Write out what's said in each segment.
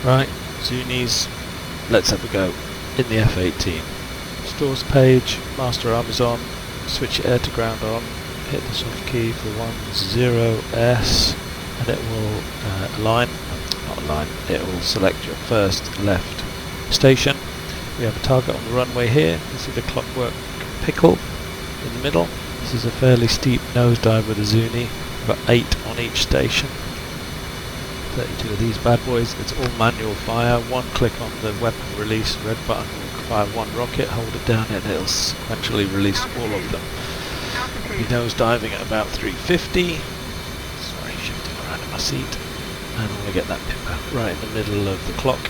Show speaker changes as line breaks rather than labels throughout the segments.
Right, Zunis, let's have a go in the F18. Stores page, master arm is on, switch air to ground on, hit the soft key for 10S and it will it will select your first left station. We have a target on the runway here. You see the clockwork pickle in the middle. This is a fairly steep nosedive with a Zuni. We've got 8 on each station. 32 of these bad boys. It's all manual fire. One click on the weapon release red button will fire one rocket. Hold it down and it'll sequentially release all of them. We'll be nose diving at about 350. Sorry, shifting around in my seat. And I'm going to get that pipper right in the middle of the clock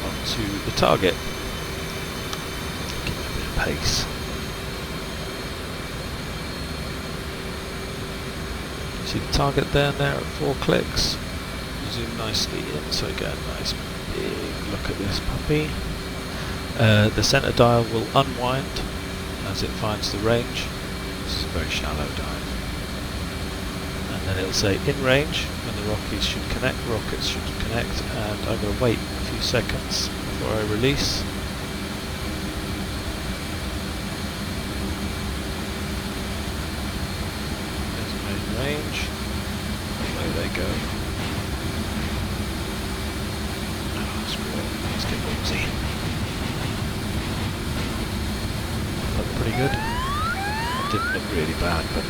onto the target. Give it a bit of pace. See the target there at 4 clicks. Zoom nicely in so I get a nice big look at this puppy. The centre dial will unwind as it finds the range. This is a very shallow dive. And then it'll say in range when the rockets should connect, and I'm going to wait a few seconds before I release. There's main range. Away they go. Oh, screw it. Let's get ballsy. Looked pretty good. It didn't look really bad, but